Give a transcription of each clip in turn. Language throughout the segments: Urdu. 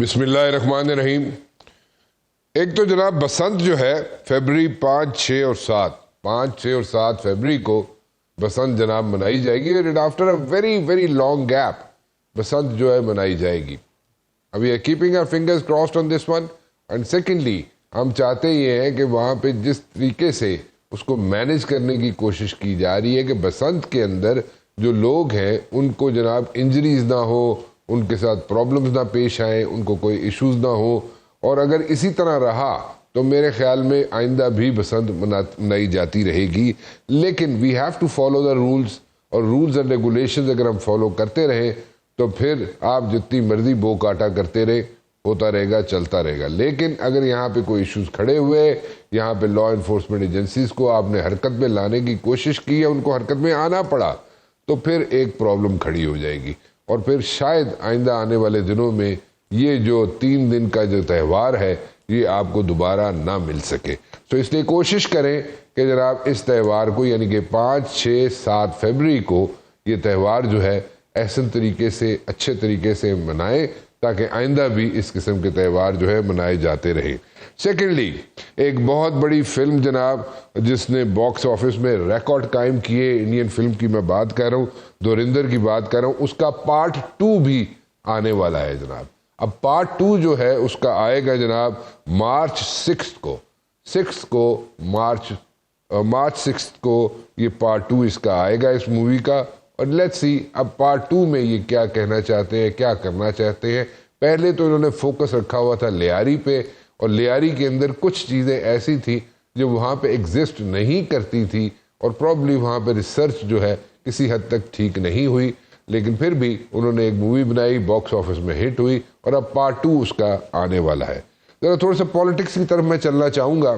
بسم اللہ الرحمن الرحیم۔ ایک تو جناب بسنت جو ہے فیبری 5، 6 اور 7 فیبری کو بسنت جناب منائی جائے گی، اور after a very very long gap Basant جو ہے منائی جائے گی۔ اب یہ keeping our fingers crossed on this one, and secondly ہم چاہتے یہ ہیں کہ وہاں پہ جس طریقے سے اس کو مینج کرنے کی کوشش کی جا رہی ہے کہ بسنت کے اندر جو لوگ ہیں ان کو جناب انجریز نہ ہو، ان کے ساتھ پرابلمز نہ پیش آئیں، ان کو کوئی ایشوز نہ ہو، اور اگر اسی طرح رہا تو میرے خیال میں آئندہ بھی بسنت منائی جاتی رہے گی۔ لیکن we have to follow the rules, اور رولز اینڈ ریگولیشنز اگر ہم فالو کرتے رہیں تو پھر آپ جتنی مرضی بو کاٹا کرتے رہے، ہوتا رہے گا، چلتا رہے گا۔ لیکن اگر یہاں پہ کوئی ایشوز کھڑے ہوئے، یہاں پہ لا انفورسمنٹ ایجنسیز کو آپ نے حرکت میں لانے کی کوشش کی ہے، ان کو حرکت میں آنا پڑا، تو پھر ایک پرابلم کھڑی ہو جائے گی، اور پھر شاید آئندہ آنے والے دنوں میں یہ جو 3 دن کا جو تہوار ہے یہ آپ کو دوبارہ نہ مل سکے۔ تو اس لیے کوشش کریں کہ جناب اس تہوار کو، یعنی کہ 5، 6، 7 فیبری کو یہ تہوار جو ہے احسن طریقے سے، اچھے طریقے سے منائیں، تاکہ آئندہ بھی اس قسم کے تہوار جو ہے منائے جاتے رہیں۔ سیکنڈلی، ایک بہت بڑی فلم جناب جس نے باکس آفس میں ریکارڈ قائم کیے، انڈین فلم کی میں بات کر رہا ہوں، دھوریندر کی بات کر رہا ہوں، اس کا پارٹ 2 بھی آنے والا ہے جناب۔ اب پارٹ 2 جو ہے اس کا آئے گا جناب مارچ 6 کو یہ پارٹ 2 اس کا آئے گا، اس مووی کا، اور لیٹس سی اب پارٹ 2 میں یہ کیا کہنا چاہتے ہیں، کیا کرنا چاہتے ہیں۔ پہلے تو انہوں نے فوکس رکھا ہوا تھا لیاری پہ، اور لیاری کے اندر کچھ چیزیں ایسی تھی جو وہاں پہ ایگزسٹ نہیں کرتی تھی، اور پرابلی وہاں پہ ریسرچ جو ہے کسی حد تک ٹھیک نہیں ہوئی، لیکن پھر بھی انہوں نے ایک مووی بنائی، باکس آفس میں ہٹ ہوئی، اور اب پارٹ 2 اس کا آنے والا ہے۔ ذرا تھوڑا سا پالیٹکس کی طرف میں چلنا چاہوں گا،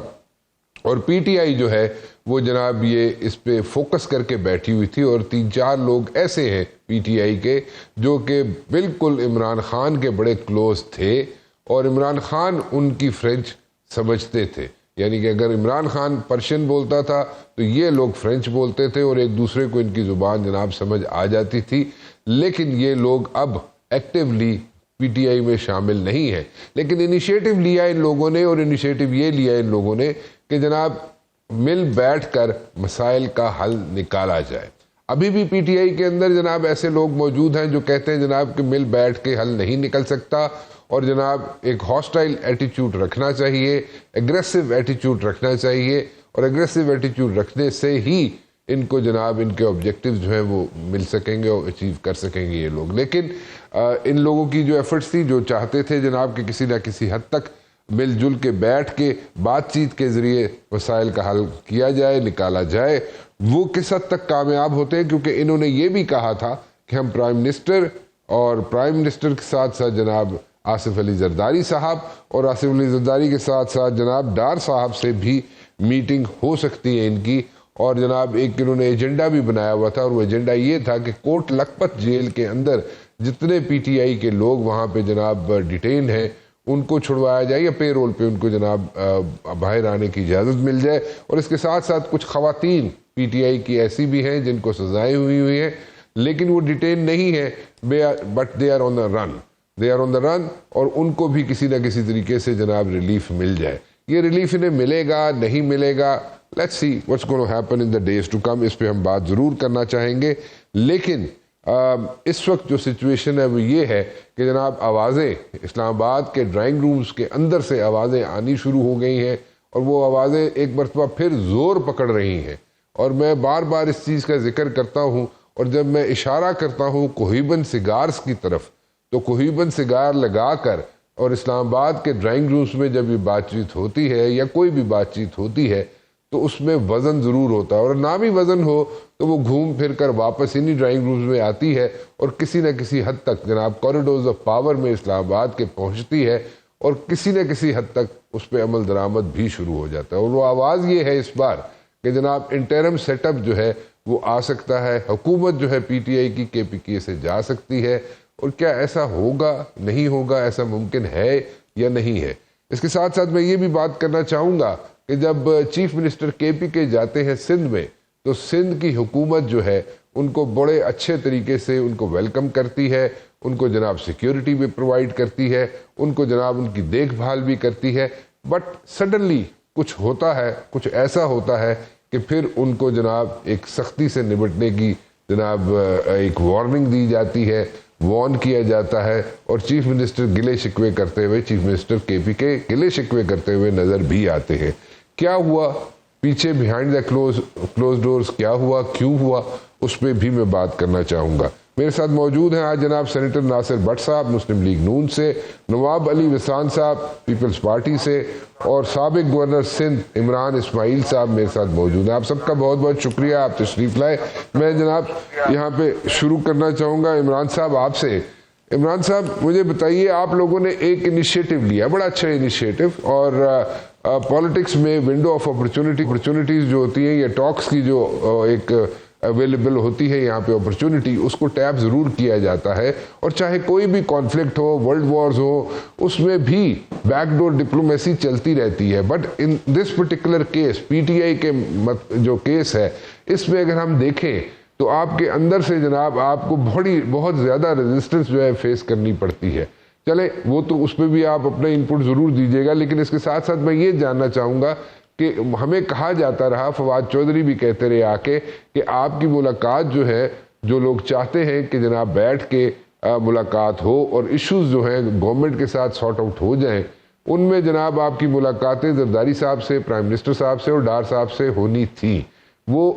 اور پی ٹی آئی جو ہے وہ جناب یہ اس پہ فوکس کر کے بیٹھی ہوئی تھی، اور 3-4 لوگ ایسے ہیں پی ٹی آئی کے جو کہ بالکل عمران خان کے بڑے کلوز تھے، اور عمران خان ان کی فرینچ سمجھتے تھے، یعنی کہ اگر عمران خان پرشین بولتا تھا تو یہ لوگ فرینچ بولتے تھے، اور ایک دوسرے کو ان کی زبان جناب سمجھ آ جاتی تھی۔ لیکن یہ لوگ اب ایکٹیولی پی ٹی آئی میں شامل نہیں ہے، لیکن انیشیٹو لیا ان لوگوں نے، اور انیشیٹو یہ لیا ان لوگوں نے کہ جناب مل بیٹھ کر مسائل کا حل نکالا جائے۔ ابھی بھی پی ٹی آئی کے اندر جناب ایسے لوگ موجود ہیں جو کہتے ہیں جناب کہ مل بیٹھ کے حل نہیں نکل سکتا، اور جناب ایک ہاسٹائل ایٹیچیوڈ رکھنا چاہیے، ایگریسو ایٹیچیوڈ رکھنا چاہیے، اور ایگریسو ایٹیچیوڈ رکھنے سے ہی ان کو جناب ان کے آبجیکٹیوز جو ہیں وہ مل سکیں گے اور اچیو کر سکیں گے یہ لوگ۔ لیکن ان لوگوں کی جو ایفرٹس تھی، جو چاہتے تھے جناب کہ کسی نہ کسی حد تک مل جل کے بیٹھ کے بات چیت کے ذریعے مسائل کا حل کیا جائے، نکالا جائے، وہ کس حد تک کامیاب ہوتے ہیں، کیونکہ انہوں نے یہ بھی کہا تھا کہ ہم پرائم منسٹر کے ساتھ ساتھ جناب آصف علی زرداری صاحب، اور آصف علی زرداری کے ساتھ ساتھ جناب ڈار صاحب سے بھی میٹنگ ہو سکتی ہے ان کی، اور جناب ایک انہوں نے ایجنڈا بھی بنایا ہوا تھا، اور وہ ایجنڈا یہ تھا کہ کوٹ لکھپت جیل کے اندر جتنے پی ٹی آئی کے لوگ وہاں پہ جناب ڈیٹین ہیں ان کو چھڑوایا جائے، یا پے رول پہ ان کو جناب باہر آنے کی اجازت مل جائے، اور اس کے ساتھ ساتھ کچھ خواتین پی ٹی آئی کی ایسی بھی ہیں جن کو سزائیں ہوئی ہیں، لیکن وہ ڈیٹین نہیں ہیں، بٹ دے آر آن دا رن، اور ان کو بھی کسی نہ کسی طریقے سے جناب ریلیف مل جائے۔ یہ ریلیف انہیں ملے گا نہیں ملے گا، let's see what's gonna happen in the days to come, اس پہ ہم بات ضرور کرنا چاہیں گے۔ لیکن اس وقت جو سچویشن ہے وہ یہ ہے کہ جناب آوازیں اسلام آباد کے ڈرائنگ رومز کے اندر سے آوازیں آنی شروع ہو گئی ہیں، اور وہ آوازیں ایک مرتبہ پھر زور پکڑ رہی ہیں، اور میں بار بار اس چیز کا ذکر کرتا ہوں، اور جب میں اشارہ کرتا ہوں کوہیبن سگارز کی طرف، تو کوہیبن سگار لگا کر اور اسلام آباد کے ڈرائنگ رومز میں جب یہ بات چیت ہوتی ہے یا کوئی بھی بات چیت ہوتی ہے تو اس میں وزن ضرور ہوتا ہے، اور نہ بھی وزن ہو تو وہ گھوم پھر کر واپس انہی ڈرائنگ رومز میں آتی ہے، اور کسی نہ کسی حد تک جناب کوریڈورز آف پاور میں اسلام آباد کے پہنچتی ہے، اور کسی نہ کسی حد تک اس پہ عمل درآمد بھی شروع ہو جاتا ہے۔ اور وہ آواز یہ ہے اس بار کہ جناب انٹرم سیٹ اپ جو ہے وہ آ سکتا ہے، حکومت جو ہے پی ٹی آئی کی کے پی کے سے جا سکتی ہے، اور کیا ایسا ہوگا نہیں ہوگا، ایسا ممکن ہے یا نہیں ہے۔ اس کے ساتھ ساتھ میں یہ بھی بات کرنا چاہوں گا کہ جب چیف منسٹر کے پی کے جاتے ہیں سندھ میں، تو سندھ کی حکومت جو ہے ان کو بڑے اچھے طریقے سے ان کو ویلکم کرتی ہے, ان کو جناب سیکیورٹی بھی پرووائڈ کرتی ہے, ان کو جناب ان کی دیکھ بھال بھی کرتی ہے. بٹ سڈنلی کچھ ہوتا ہے, کچھ ایسا ہوتا ہے کہ پھر ان کو جناب ایک سختی سے نمٹنے کی جناب ایک وارننگ دی جاتی ہے, وارن کیا جاتا ہے, اور چیف منسٹر گلے شکوے کرتے ہوئے, چیف منسٹر کے پی کے گلے شکوے کرتے ہوئے نظر بھی آتے ہیں. کیا ہوا پیچھے بیہائنڈ دا کلوز ڈورز, کیا ہوا, کیوں ہوا, اس پہ بھی میں بات کرنا چاہوں گا. میرے ساتھ موجود ہیں آج جناب سینیٹر ناصر بٹ صاحب مسلم لیگ نون سے, نواب علی وسان صاحب پیپلز پارٹی سے, اور سابق گورنر سندھ عمران اسماعیل صاحب میرے ساتھ موجود ہیں. آپ سب کا بہت بہت شکریہ, آپ تشریف لائے. میں جناب یہاں پہ شروع کرنا چاہوں گا عمران صاحب آپ سے. عمران صاحب مجھے بتائیے, آپ لوگوں نے ایک انیشیٹو لیا, بڑا اچھا انیشیٹو, اور پالیٹکس میں ونڈو آف اپرچونٹیز جو ہوتی ہیں, یا ٹاکس کی جو ایک اویلیبل ہوتی ہے یہاں پہ اپرچونٹی, اس کو ٹیپ ضرور کیا جاتا ہے. اور چاہے کوئی بھی کانفلکٹ ہو, ورلڈ وارز ہو, اس میں بھی بیک ڈور ڈپلومیسی چلتی رہتی ہے. But in this particular case, P T آئی کے جو کیس ہے, اس میں اگر ہم دیکھیں تو آپ کے اندر سے جناب آپ کو بہت زیادہ ریزسٹنس جو ہے فیس کرنی پڑتی ہے. چلے وہ تو اس پہ بھی آپ اپنا انپٹ ضرور دیجیے گا, لیکن اس کے ساتھ ساتھ میں یہ جاننا چاہوں گا کہ ہمیں کہا جاتا رہا, فواد چودھری بھی کہتے رہے آ کے, کہ آپ کی ملاقات جو ہے, جو لوگ چاہتے ہیں کہ جناب بیٹھ کے ملاقات ہو اور ایشوز جو ہیں گورنمنٹ کے ساتھ سارٹ آؤٹ ہو جائیں, ان میں جناب آپ کی ملاقاتیں زرداری صاحب سے, پرائم منسٹر صاحب سے اور ڈار صاحب سے ہونی تھی. وہ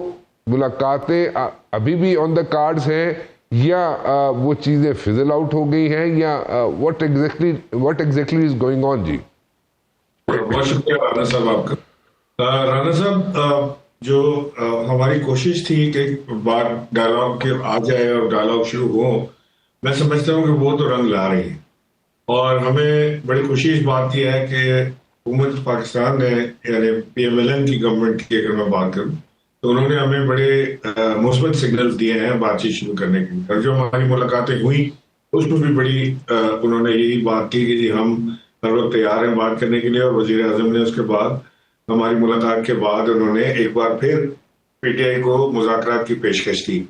ملاقاتیں ابھی بھی آن دا کارڈز ہیں, یا وہ چیزیں فزل آؤٹ ہو گئی ہیں, یا what exactly is going on? جی بہت شکریہ رانا صاحب آپ کا. رانا صاحب, جو ہماری کوشش تھی کہ بات ڈائلاگ کے آ جائے اور ڈائلاگ شروع ہو, میں سمجھتا ہوں کہ وہ تو رنگ لا رہی ہے, اور ہمیں بڑی خوشی اس بات کی ہے کہ حکومت پاکستان نے, یعنی پی ایم ایل این کی گورنمنٹ کی اگر میں بات کروں, تو انہوں نے ہمیں بڑے مثبت سگنلز دیے ہیں بات چیت شروع کرنے کے. اور جو ہماری ملاقاتیں ہوئی اس میں بھی بڑی انہوں نے یہی بات کی کہ جی ہم ہر وقت تیار ہیں بات کرنے کے لیے. اور وزیر اعظم نے اس کے بعد, ہماری ملاقات کے بعد, انہوں نے ایک بار پھر پی ٹی آئی کو مذاکرات کی پیشکش کی.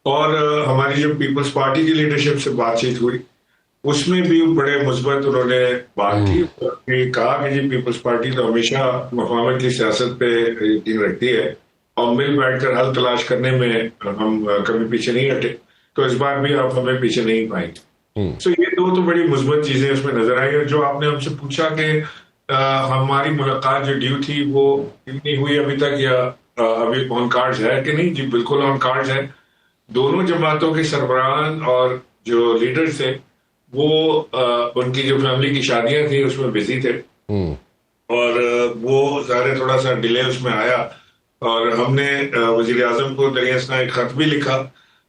اور ہماری جو پیپلز پارٹی کی لیڈرشپ سے بات چیت ہوئی, اس میں بھی بڑے مثبت انہوں نے بات کی, کہا کہ جی پیپلز پارٹی تو ہمیشہ مفاہمت کی سیاست پہ یقین رکھتی ہے, اور مل بیٹھ کر حل تلاش کرنے میں ہم کبھی پیچھے نہیں ہٹے, تو اس بار بھی آپ ہمیں پیچھے نہیں پائیں گے. سو یہ دو تو بڑی مثبت چیزیں اس میں نظر آئی. اور جو آپ نے ہم سے پوچھا کہ ہماری ملاقات جو ڈیو تھی وہ کتنی ہوئی ابھی تک, یا ابھی آن کارڈز ہے کہ نہیں, جی بالکل آن کارڈز ہے. دونوں جماعتوں کے سربراہان اور جو لیڈرز تھے وہ ان کی جو فیملی کی شادیاں تھیں اس میں بزی تھے, اور وہ ظاہر تھوڑا سا ڈیلے اس میں آیا. اور ہم نے وزیر اعظم کو دریا اثنا ایک خط بھی لکھا,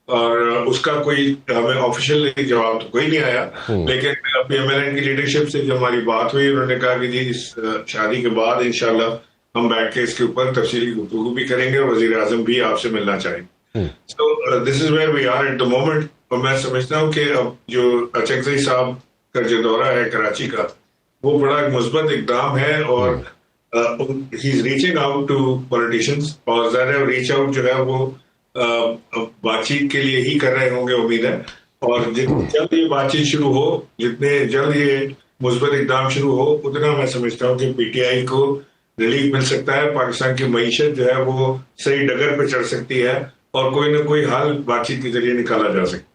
اور اس کا کوئی ہمیں آفیشیل جواب تو کوئی نہیں آیا. لیکن پی ایم ایل این کی لیڈرشپ سے جو ہماری بات ہوئی, انہوں نے کہا کہ جی اس شادی کے بعد انشاءاللہ ہم بیٹھ کے اس کے اوپر تفصیلی گفتگو بھی کریں گے, اور وزیر اعظم بھی آپ سے ملنا چاہیں. So this is where we are at the moment. اور میں سمجھتا ہوں کہ اب جو اچکزئی صاحب کا جو دورہ ہے کراچی کا, وہ بڑا ایک مثبت اقدام ہے, اور he is reaching out to politicians, اور ظاہر ریچ آؤٹ جو ہے وہ بات چیت کے لیے ہی کر رہے ہوں گے امید ہے. اور جتنی جلد یہ بات چیت شروع ہو, جتنے جلد یہ مثبت اقدام شروع ہو, اتنا میں سمجھتا ہوں کہ پی ٹی آئی کو ریلیف مل سکتا ہے, پاکستان کی معیشت جو ہے وہ صحیح ڈگر پہ چڑھ سکتی ہے, اور کوئی نہ کوئی حل بات چیت کے ذریعے نکالا جا سکتا ہے.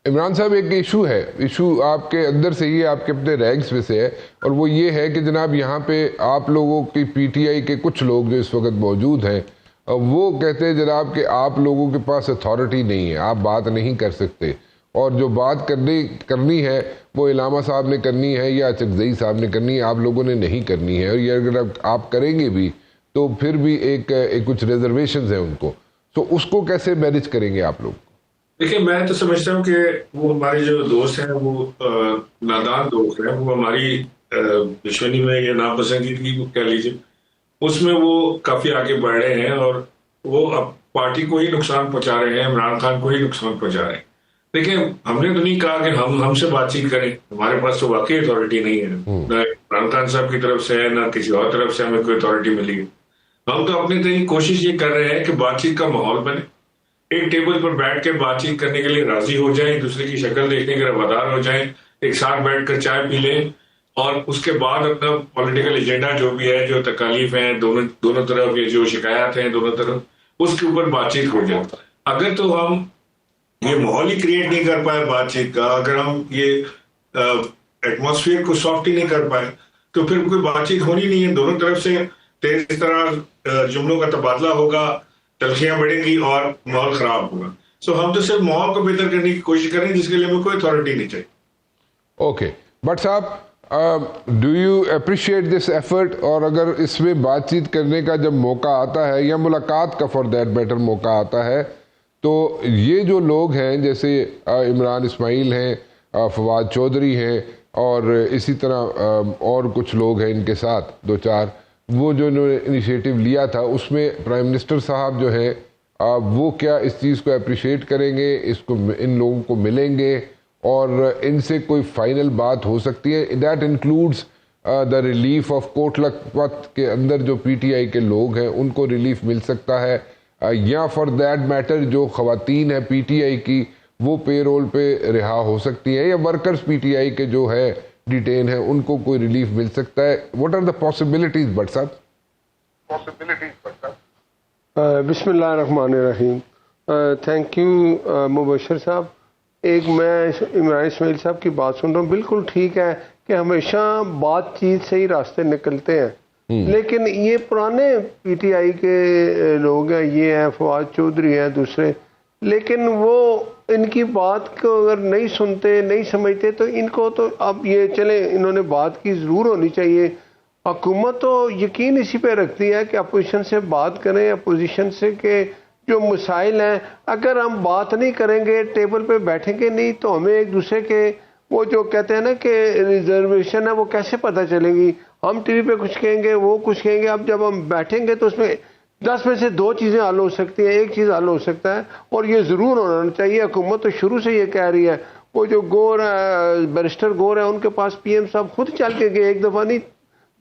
عمران صاحب ایک ایشو ہے, ایشو آپ کے اندر سے ہی, آپ کے اپنے رینکس میں سے ہے, اور وہ یہ ہے کہ جناب یہاں پہ آپ لوگوں کی پی ٹی آئی کے کچھ لوگ جو اس وقت موجود ہیں, وہ کہتے ہیں جناب کہ آپ لوگوں کے پاس اتھارٹی نہیں ہے, آپ بات نہیں کر سکتے, اور جو بات کرنی ہے وہ علامہ صاحب نے کرنی ہے یا اچکزئی صاحب نے کرنی ہے, آپ لوگوں نے نہیں کرنی ہے. اور یہ اگر آپ کریں گے بھی تو پھر بھی ایک کچھ ریزرویشنز ہیں ان کو, تو اس کو کیسے مینیج کریں گے آپ لوگ؟ دیکھیں, میں تو سمجھتا ہوں کہ وہ ہمارے جو دوست ہیں وہ نادان دوست ہیں, وہ ہماری دشمنی میں یا ناپسندیدگی کو کہہ لیجیے, اس میں وہ کافی آگے بڑھ رہے ہیں, اور وہ اب پارٹی کو ہی نقصان پہنچا رہے ہیں, عمران خان کو ہی نقصان پہنچا رہے ہیں. دیکھیں, ہم نے تو نہیں کہا کہ ہم سے بات چیت کریں, ہمارے پاس تو واقعی اتھارٹی نہیں ہے, نہ عمران خان صاحب کی طرف سے ہے, نہ کسی اور طرف سے ہمیں کوئی اتھارٹی ملی ہے. ہم تو اپنی طرح کوشش یہ کر رہے ہیں کہ بات چیت کا ماحول بنے, ایک ٹیبل پر بیٹھ کے بات چیت کرنے کے لیے راضی ہو جائیں، دوسرے کی شکل دیکھنے کے روادار ہو جائیں، ایک ساتھ بیٹھ کر چائے پی لیں، اور اس کے بعد اپنا پولیٹیکل ایجنڈا جو بھی ہے، جو تکالیف ہیں دونوں طرف، یہ جو شکایات ہیں دونوں طرف، اس کے اوپر بات چیت ہو جائے. اگر تو ہم یہ ماحول ہی کریٹ نہیں کر پائے بات چیت کا، اگر ہم یہ ایٹماسفیئر کو سافٹ ہی نہیں کر پائے، تو پھر کوئی بات چیت ہونی نہیں ہے. دونوں طرف سے تیز طرح جملوں کا تبادلہ ہوگا، تلخیاں بڑھیں گی اور ماحول خراب ہوگا. سو ہم تو صرف ماحول کو بہتر کرنے کی کوشش کریں، جس کے لیے ہمیں کوئی اتھارٹی نہیں چاہیے. اوکے بٹ صاحب، do you appreciate this effort? اور اگر اس میں بات چیت کرنے کا جب موقع آتا ہے یا ملاقات کا فار دیٹ بیٹر موقع آتا ہے، تو یہ جو لوگ ہیں جیسے عمران اسماعیل ہیں، فواد چودھری ہیں، اور اسی طرح اور کچھ لوگ ہیں ان کے ساتھ دو چار، وہ جو انہوں نے انیشیٹو لیا تھا، اس میں پرائم منسٹر صاحب جو ہیں وہ کیا اس چیز کو اپریشیٹ کریں گے؟ ان لوگوں کو ملیں گے اور ان سے کوئی فائنل بات ہو سکتی ہے؟ That includes the relief of Kot Lakhpat کے اندر جو پی ٹی آئی کے لوگ ہیں ان کو ریلیف مل سکتا ہے، یا فار دیٹ میٹر جو خواتین ہیں پی ٹی آئی کی وہ پے رول پہ رہا ہو سکتی ہیں، یا ورکرز پی ٹی آئی کے جو ہے ڈیٹین ہیں ان کو کوئی ریلیف مل سکتا ہے؟ What are the possibilities but صاحب؟ بسم اللہ الرحمن الرحیم. تھینک یو مبشر صاحب. ایک میں عمران اسماعیل صاحب کی بات سن رہا ہوں، بالکل ٹھیک ہے کہ ہمیشہ بات چیت سے ہی راستے نکلتے ہیں، لیکن یہ پرانے پی ٹی آئی کے لوگ ہیں، یہ ہیں فواد چودھری ہیں دوسرے، لیکن وہ ان کی بات کو اگر نہیں سنتے نہیں سمجھتے تو ان کو تو اب یہ چلے انہوں نے بات کی ضرور ہونی چاہیے. حکومت تو یقین اسی پہ رکھتی ہے کہ اپوزیشن سے بات کریں، اپوزیشن سے کہ جو مسائل ہیں اگر ہم بات نہیں کریں گے، ٹیبل پہ بیٹھیں گے نہیں، تو ہمیں ایک دوسرے کے وہ جو کہتے ہیں نا کہ ریزرویشن ہے وہ کیسے پتہ چلے گی؟ ہم ٹی وی پہ کچھ کہیں گے، وہ کچھ کہیں گے. اب جب ہم بیٹھیں گے تو اس میں 10 میں سے 2 چیزیں حل ہو سکتی ہیں، ایک چیز حل ہو سکتا ہے، اور یہ ضرور ہونا چاہیے. حکومت تو شروع سے یہ کہہ رہی ہے. وہ جو گور بیرسٹر گور ہیں ان کے پاس پی ایم صاحب خود چل کے گئے، ایک دفعہ نہیں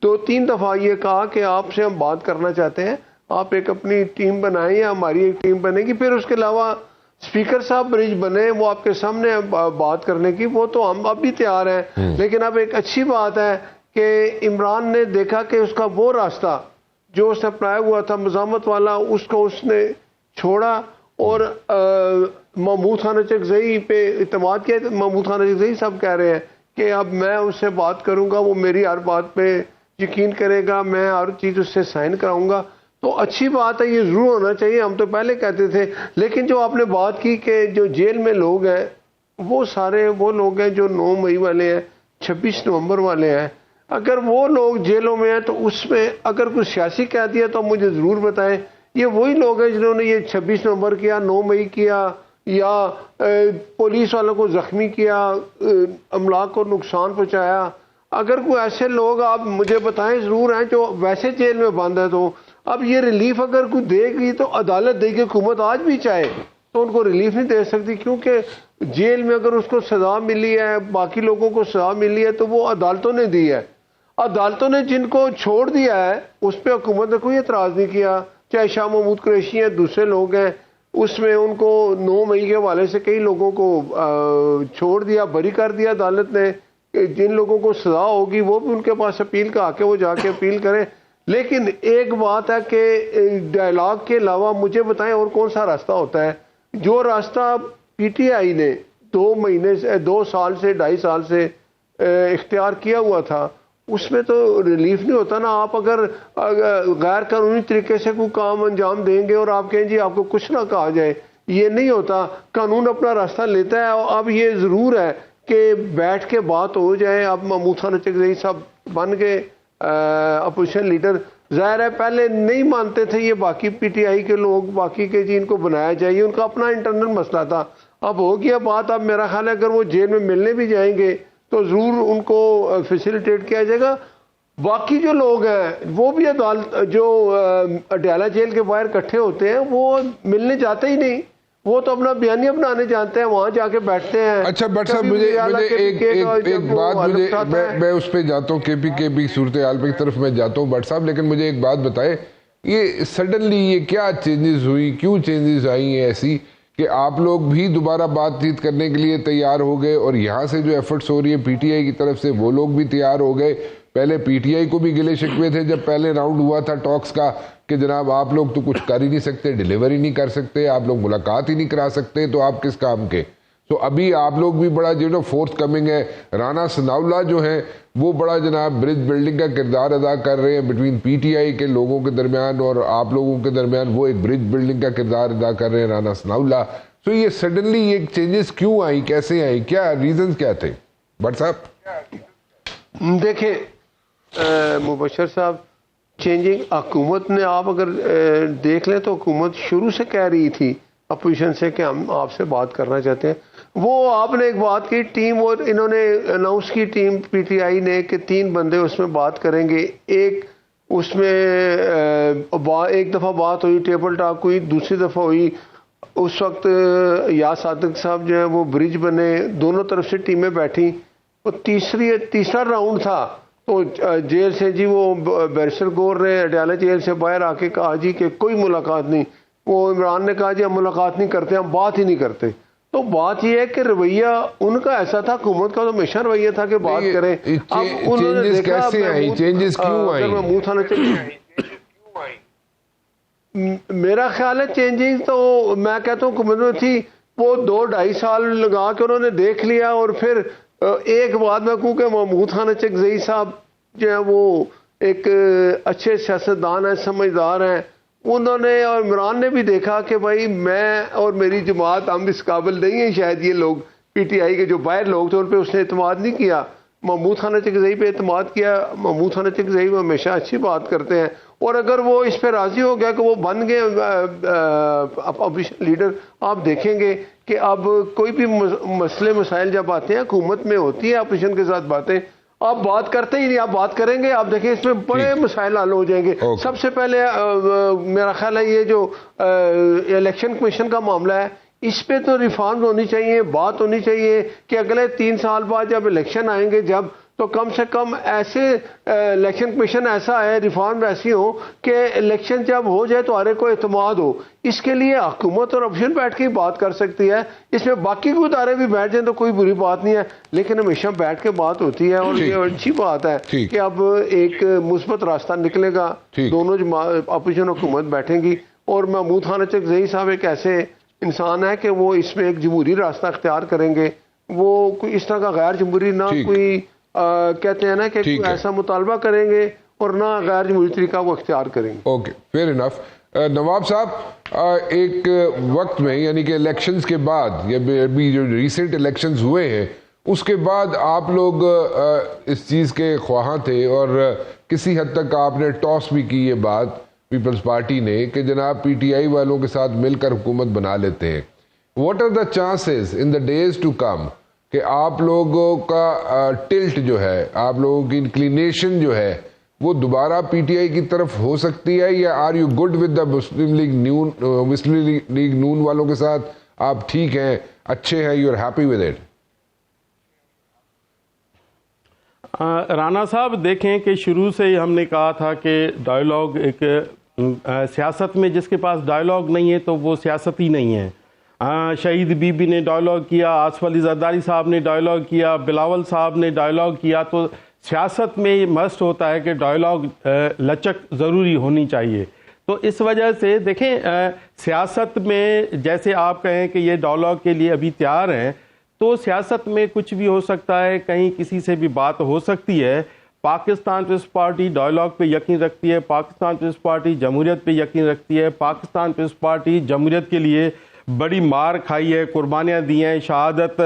2-3 دفعہ یہ کہا کہ آپ سے ہم بات کرنا چاہتے ہیں، آپ ایک اپنی ٹیم بنائیں یا ہماری ایک ٹیم بنے گی. پھر اس کے علاوہ اسپیکر صاحب برج بنے وہ آپ کے سامنے بات کرنے کی، وہ تو ہم اب بھی تیار ہیں. لیکن اب ایک اچھی بات ہے کہ عمران نے دیکھا کہ اس کا وہ راستہ جو اس نے اپنایا ہوا تھا مزاحمت والا، اس کو اس نے چھوڑا اور محمود خان اچکزئی پہ اعتماد کیا. محمود خان اچکزئی صاحب کہہ رہے ہیں کہ اب میں اس سے بات کروں گا، وہ میری ہر بات پہ یقین کرے گا، میں ہر چیز اس سے سائن کراؤں گا. تو اچھی بات ہے، یہ ضرور ہونا چاہیے. ہم تو پہلے کہتے تھے. لیکن جو آپ نے بات کی کہ جو جیل میں لوگ ہیں وہ سارے وہ لوگ ہیں جو 9 مئی والے ہیں، 26 نومبر والے ہیں. اگر وہ لوگ جیلوں میں ہیں تو اس میں اگر کوئی سیاسی قیدی ہے تو مجھے ضرور بتائیں. یہ وہی لوگ ہیں جنہوں نے یہ 26 نومبر کیا، 9 مئی کیا، یا پولیس والوں کو زخمی کیا، املاک کو نقصان پہنچایا. اگر کوئی ایسے لوگ آپ مجھے بتائیں ضرور ہیں جو ویسے جیل میں بند ہے. تو اب یہ ریلیف اگر کوئی دے گی تو عدالت دے گی. حکومت آج بھی چاہے تو ان کو ریلیف نہیں دے سکتی، کیونکہ جیل میں اگر اس کو سزا ملی ہے، باقی لوگوں کو سزا ملی ہے تو وہ عدالتوں نے دی ہے. عدالتوں نے جن کو چھوڑ دیا ہے اس پہ حکومت نے کوئی اعتراض نہیں کیا، چاہے شاہ محمود قریشی ہیں، دوسرے لوگ ہیں. اس میں ان کو 9 مئی کے حوالے سے کئی لوگوں کو چھوڑ دیا، بری کر دیا عدالت نے. جن لوگوں کو سزا ہوگی وہ بھی ان کے پاس اپیل کا حق ہے، وہ جا کے اپیل کریں. لیکن ایک بات ہے کہ ڈائلاگ کے علاوہ مجھے بتائیں اور کون سا راستہ ہوتا ہے؟ جو راستہ پی ٹی آئی نے 2 سال سے 2.5 سال سے اختیار کیا ہوا تھا، اس میں تو ریلیف نہیں ہوتا نا. آپ اگر غیر قانونی طریقے سے کوئی کام انجام دیں گے اور آپ کہیں جی آپ کو کچھ نہ کہا جائے، یہ نہیں ہوتا. قانون اپنا راستہ لیتا ہے. اب یہ ضرور ہے کہ بیٹھ کے بات ہو جائے. اب محمود خان اچکزئی صاحب بن گئے اپوزیشن لیڈر. ظاہر ہے پہلے نہیں مانتے تھے یہ باقی پی ٹی آئی کے لوگ، باقی کے جی ان کو بنایا جائے، ان کا اپنا انٹرنل مسئلہ تھا. اب ہو گیا بات. اب میرا خیال ہے اگر وہ جیل میں ملنے بھی جائیں گے تو ضرور ان کو فیسیلیٹیٹ کیا جائے گا. باقی جو لوگ ہیں وہ بھی عدالت جو اڈیالہ جیل کے باہر اکٹھے ہوتے ہیں وہ ملنے جاتے ہی نہیں. وہ تو اپنا بیانیہ بنانے جانتے ہیں، وہاں جا کے بیٹھتے ہیں. اچھا بٹ صاحب مجھے ایک بات میں اس پہ جاتا ہوں، کے پی کے بھی صورتحال پہ طرف میں جاتا ہوں بٹ صاحب، لیکن مجھے ایک بات بتائے، یہ سڈنلی یہ کیا چینجز ہوئی، کیوں چینجز آئی ہیں ایسی کہ آپ لوگ بھی دوبارہ بات چیت کرنے کے لیے تیار ہو گئے، اور یہاں سے جو ایفرٹس ہو رہی ہے پی ٹی آئی کی طرف سے وہ لوگ بھی تیار ہو گئے؟ پہلے پی ٹی آئی کو بھی گلے شکوے تھے جب پہلے راؤنڈ ہوا تھا ٹاکس کا کہ جناب آپ لوگ تو کچھ کر ہی نہیں سکتے، ڈیلیوری نہیں کر سکتے، آپ لوگ ملاقات ہی نہیں کرا سکتے، تو آپ کس کام کے؟ تو ابھی آپ لوگ بھی بڑا جو نا فورتھ کمنگ ہے، رانا ثناءاللہ جو ہیں وہ بڑا جناب برج بلڈنگ کا کردار ادا کر رہے ہیں بٹوین پی ٹی آئی کے لوگوں کے درمیان اور آپ لوگوں کے درمیان، وہ ایک برج بلڈنگ کا کردار ادا کر رہے ہیں رانا ثناءاللہ. تو یہ سڈنلی یہ چینجز کیوں آئی، کیسے آئی، کیا ریزنز کیا تھے بٹ صاحب؟ دیکھیں مبشر صاحب، چینجنگ حکومت نے آپ اگر دیکھ لیں تو حکومت شروع سے کہہ رہی تھی اپوزیشن سے کہ ہم آپ سے بات کرنا چاہتے ہیں. وہ آپ نے ایک بات کی ٹیم، اور انہوں نے اناؤنس کی ٹیم پی ٹی آئی نے کہ 3 بندے اس میں بات کریں گے. ایک اس میں ایک دفعہ بات ہوئی، ٹیبل ٹاک ہوئی، دوسری دفعہ ہوئی اس وقت یا صادق صاحب جو ہیں وہ برج بنے، دونوں طرف سے ٹیمیں بیٹھیں. اور تیسرا راؤنڈ تھا تو جیل سے جی وہ بیرسٹر گور نے اڈیالہ جیل سے باہر آ کے کہا جی کہ کوئی ملاقات نہیں. وہ عمران نے کہا جی ہم ملاقات نہیں کرتے، ہم بات ہی نہیں کرتے. تو بات یہ ہے کہ رویہ ان کا ایسا تھا، حکومت کا تو ہمیشہ رویہ تھا کہ بات کریں. اب انہوں نے دیکھا کیسے آئی، چینجز کیوں آئی؟ محمود تھانا میرا خیال ہے چینجنگ تو میں کہتا ہوں حکومت میں تھی، وہ 2-2.5 سال لگا کے انہوں نے دیکھ لیا. اور پھر ایک بات میں کہوں کہ محمود خان چکزئی صاحب جو ہیں وہ ایک اچھے سیاستدان ہیں، سمجھدار ہیں. انہوں نے اور عمران نے بھی دیکھا کہ بھائی میں اور میری جماعت ہم اس قابل نہیں ہیں شاید یہ لوگ پی ٹی آئی کے جو باہر لوگ تھے ان پہ اس نے اعتماد نہیں کیا. محمود خان چکزئی پہ اعتماد کیا. محمود خان چکزئی وہ ہمیشہ اچھی بات کرتے ہیں، اور اگر وہ اس پہ راضی ہو گیا کہ وہ بن گئے اپوزیشن لیڈر، آپ دیکھیں گے کہ اب کوئی بھی مسئلے مسائل جب آتے ہیں حکومت میں ہوتی ہے اپوزیشن کے ساتھ باتیں، آپ بات کرتے ہی نہیں، آپ بات کریں گے، آپ دیکھیں اس میں بڑے مسائل حل ہو جائیں گے. سب سے پہلے میرا خیال ہے یہ جو الیکشن کمیشن کا معاملہ ہے اس پہ تو ریفارمز ہونی چاہیے، بات ہونی چاہیے کہ اگلے 3 سال بعد جب الیکشن آئیں گے جب تو کم سے کم ایسے الیکشن کمیشن ایسا ہے، ریفارم ایسی ہو کہ الیکشن جب ہو جائے تو ہر کو اعتماد ہو. اس کے لیے حکومت اور اپوزیشن بیٹھ کے بات کر سکتی ہے. اس میں باقی کوئی ادارے بھی بیٹھ جائیں تو کوئی بری بات نہیں ہے، لیکن ہمیشہ بیٹھ کے بات ہوتی ہے. اور یہ اچھی بات ہے کہ اب ایک مثبت راستہ نکلے گا، دونوں اپوزیشن حکومت بیٹھیں گی. اور محمود خان چکزئی صاحب ایک ایسے انسان ہے کہ وہ اس میں ایک جمہوری راستہ اختیار کریں گے. وہ کوئی اس طرح کا غیر جمہوری نہ کوئی کہتے ہیں نا کہ کوئی ایسا مطالبہ کریں گے اور نہ غیر جمہوری طریقہ وہ اختیار کریں گے. Okay, fair enough. نواب صاحب، ایک وقت میں یعنی کہ الیکشنز کے بعد یا ابھی جو ریسنٹ الیکشنز ہوئے ہیں اس کے بعد آپ لوگ اس چیز کے خواہاں تھے اور کسی حد تک آپ نے ٹاس بھی کی یہ بات پیپلز پارٹی نے کہ جناب پی ٹی آئی والوں کے ساتھ مل کر حکومت بنا لیتے ہیں. What are the chances in the days to come کہ آپ لوگوں کا ٹلٹ جو ہے، آپ لوگوں کی انکلینیشن جو ہے وہ دوبارہ پی ٹی آئی کی طرف ہو سکتی ہے، یا are you good with the Muslim League Noon والوں کے ساتھ؟ آپ ٹھیک ہیں، اچھے ہیں، you are happy with it? Rana صاحب دیکھیں کہ شروع سے ہی ہم نے کہا تھا کہ ڈائیلاگ ایک سیاست میں جس کے پاس ڈائیلاگ نہیں ہے تو وہ سیاست ہی نہیں ہے. شہید بی بی نے ڈائیلاگ کیا، آصف علی زرداری صاحب نے ڈائیلاگ کیا، بلاول صاحب نے ڈائیلاگ کیا. تو سیاست میں مسٹ ہوتا ہے کہ ڈائیلاگ لچک ضروری ہونی چاہیے. تو اس وجہ سے دیکھیں سیاست میں جیسے آپ کہیں کہ یہ ڈائیلاگ کے لیے ابھی تیار ہیں، تو سیاست میں کچھ بھی ہو سکتا ہے، کہیں کسی سے بھی بات ہو سکتی ہے. پاکستان پیپلز پارٹی ڈائیلاگ پہ یقین رکھتی ہے، پاکستان پیپلز پارٹی جمہوریت پہ یقین رکھتی ہے. پاکستان پیپلز پارٹی جمہوریت کے لیے بڑی مار کھائی ہے، قربانیاں دی ہیں، شہادت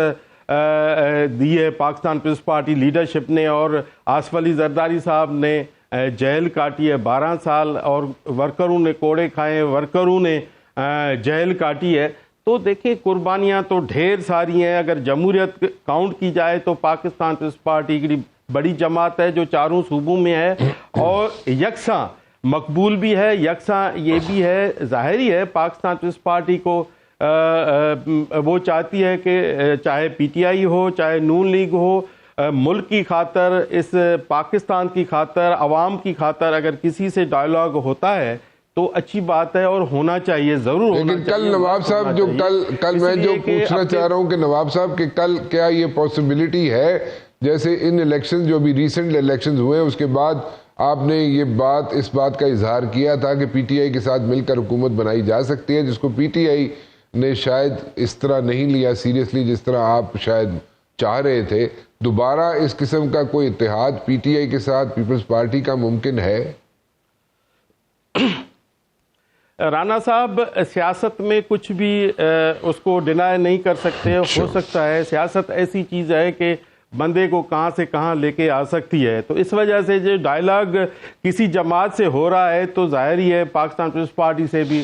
دی ہے پاکستان پیپلز پارٹی لیڈرشپ نے، اور آصف علی زرداری صاحب نے جیل کاٹی ہے 12 سال، اور ورکروں نے کوڑے کھائے ہیں، ورکروں نے جیل کاٹی ہے. تو دیکھیں قربانیاں تو ڈھیر ساری ہیں. اگر جمہوریت کاؤنٹ کی جائے تو پاکستان پیپلز پارٹی کی بڑی جماعت ہے جو 4 صوبوں میں ہے اور یکساں مقبول بھی ہے، یکساں یہ بھی ہے، ظاہری ہے پاکستان پیپلز پارٹی کو وہ چاہتی ہے کہ چاہے پی ٹی آئی ہو چاہے نون لیگ ہو، ملک کی خاطر، اس پاکستان کی خاطر، عوام کی خاطر اگر کسی سے ڈائیلاگ ہوتا ہے تو اچھی بات ہے اور ہونا چاہیے, ضرور ہونا لیکن چاہیے. کل نواب صاحب جو کل میں جو پوچھنا چاہ رہا ہوں کہ نواب صاحب کہ کل کیا یہ پاسبلٹی ہے, جیسے ان الیکشن جو بھی ریسنٹ الیکشنز ہوئے اس کے بعد آپ نے یہ اس بات کا اظہار کیا تھا کہ پی ٹی آئی کے ساتھ مل کر حکومت بنائی جا سکتی ہے, جس کو پی ٹی آئی نے شاید اس طرح نہیں لیا سیریسلی جس طرح آپ شاید چاہ رہے تھے. دوبارہ اس قسم کا کوئی اتحاد پی ٹی آئی کے ساتھ پیپلز پارٹی کا ممکن ہے؟ رانا صاحب, سیاست میں کچھ بھی اس کو ڈینائی نہیں کر سکتے. ہو سکتا ہے سیاست ایسی چیز ہے کہ بندے کو کہاں سے کہاں لے کے آ سکتی ہے, تو اس وجہ سے جو ڈائلاگ کسی جماعت سے ہو رہا ہے تو ظاہر ہی ہے پاکستان پیپلز پارٹی سے بھی